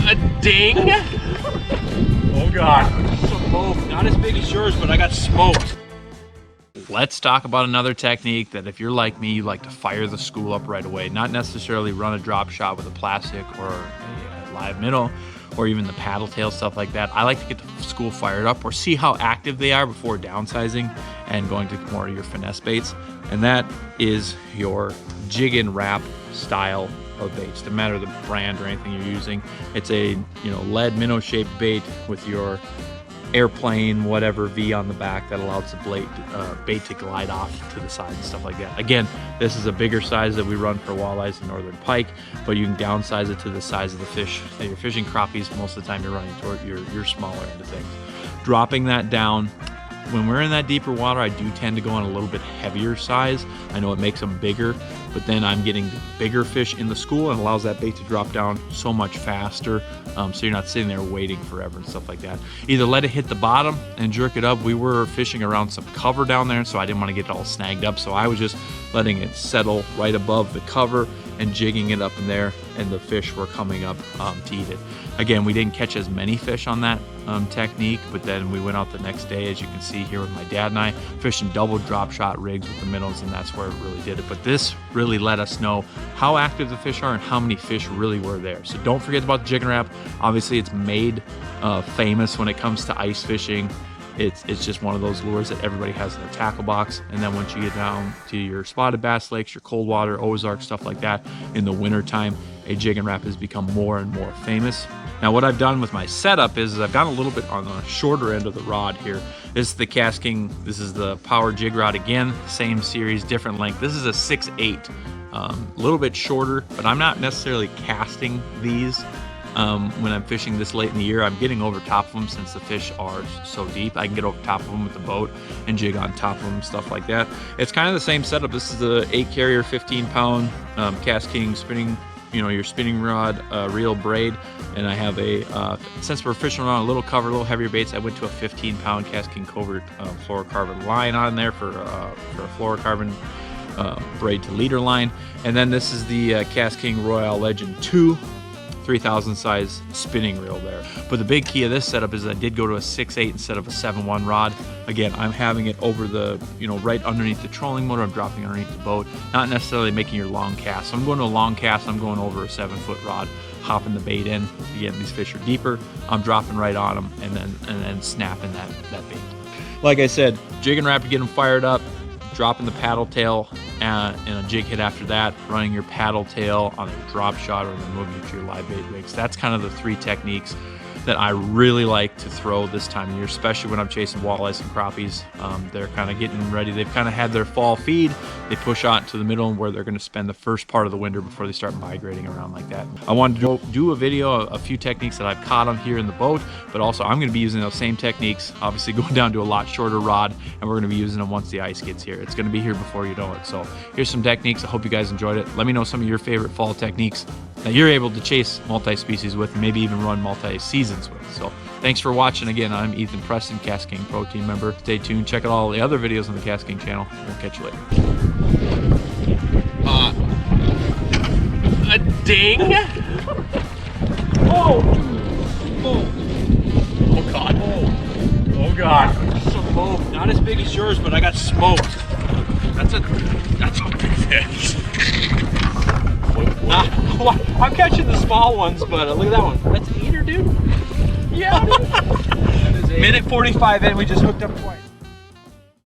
A ding? Oh God. Smoked. Not as big as yours, but I got smoked. Let's talk about another technique that if you're like me, you like to fire the school up right away. Not necessarily run a drop shot with a plastic or a live minnow or even the paddle tail, stuff like that. I like to get the school fired up or see how active they are before downsizing and going to more of your finesse baits. And that is your jig and wrap style of baits. Doesn't matter the brand or anything you're using. It's a lead minnow shaped bait with your airplane whatever V on the back that allows the bait to glide off to the side and stuff like that. Again, this is a bigger size that we run for walleyes and northern pike, but you can downsize it to the size of the fish that you're fishing. Crappies, most of the time you're running toward your smaller end of things. Dropping that down, when we're in that deeper water, I do tend to go on a little bit heavier size. I know it makes them bigger, but then I'm getting the bigger fish in the school and allows that bait to drop down so much faster, so you're not sitting there waiting forever and stuff like that. Either let it hit the bottom and jerk it up. We were fishing around some cover down there, so I didn't want to get it all snagged up, so I was just letting it settle right above the cover and jigging it up in there, and the fish were coming up to eat it. Again, we didn't catch as many fish on that technique, but then we went out the next day, as you can see here with my dad and I, fishing double drop shot rigs with the minnows, and that's where it really did it. But this really let us know how active the fish are and how many fish really were there. So don't forget about the jig and wrap. Obviously, it's made famous when it comes to ice fishing. It's just one of those lures that everybody has in their tackle box. And then once you get down to your spotted bass lakes, your cold water, Ozark, stuff like that, in the winter time, a jig and wrap has become more and more famous. Now what I've done with my setup is I've gone a little bit on the shorter end of the rod here. This is the KastKing, this is the power jig rod again, same series, different length. This is a 6/8, a little bit shorter, but I'm not necessarily casting these. When I'm fishing this late in the year, I'm getting over top of them since the fish are so deep. I can get over top of them with the boat and jig on top of them, stuff like that. It's kind of the same setup. This is the 8 carrier, 15-pound KastKing spinning, your spinning rod reel braid. And I have since we're fishing around a little cover, a little heavier baits, I went to a 15-pound KastKing covert fluorocarbon line on there for a fluorocarbon braid to leader line. And then this is the KastKing Royale Legend 2 3000 size spinning reel there. But the big key of this setup is I did go to a 6/8 instead of a 7/1 rod. Again, I'm having it over the, right underneath the trolling motor. I'm dropping underneath the boat, not necessarily making your long cast. So I'm going to a long cast, I'm going over a 7-foot rod, hopping the bait in. Again, these fish are deeper. I'm dropping right on them and then snapping that bait. Like I said, jig and wrap to get them fired up, dropping the paddle tail and a jig hit after that, running your paddle tail on a drop shot, or then moving to your live bait rigs. That's kind of the 3 techniques that I really like to throw this time of year, especially when I'm chasing walleyes and crappies. They're kind of getting ready. They've kind of had their fall feed. They push out to the middle where they're going to spend the first part of the winter before they start migrating around like that. I wanted to do a video, a few techniques that I've caught them here in the boat, but also I'm going to be using those same techniques, obviously going down to a lot shorter rod, and we're going to be using them once the ice gets here. It's going to be here before you know it. So here's some techniques. I hope you guys enjoyed it. Let me know some of your favorite fall techniques that you're able to chase multi-species with, and maybe even run multi-seasons with. So thanks for watching. Again, I'm Ethen Preston, KastKing Pro Team member. Stay tuned. Check out all the other videos on the KastKing channel. We'll catch you later. A ding? Oh! Oh God. Oh God. Smoked. Not as big as yours, but I got smoked. That's a big fish. I'm catching the small ones, but look at that one. That's an eater, dude. Yeah, dude. Minute 45 in, we just hooked up twice.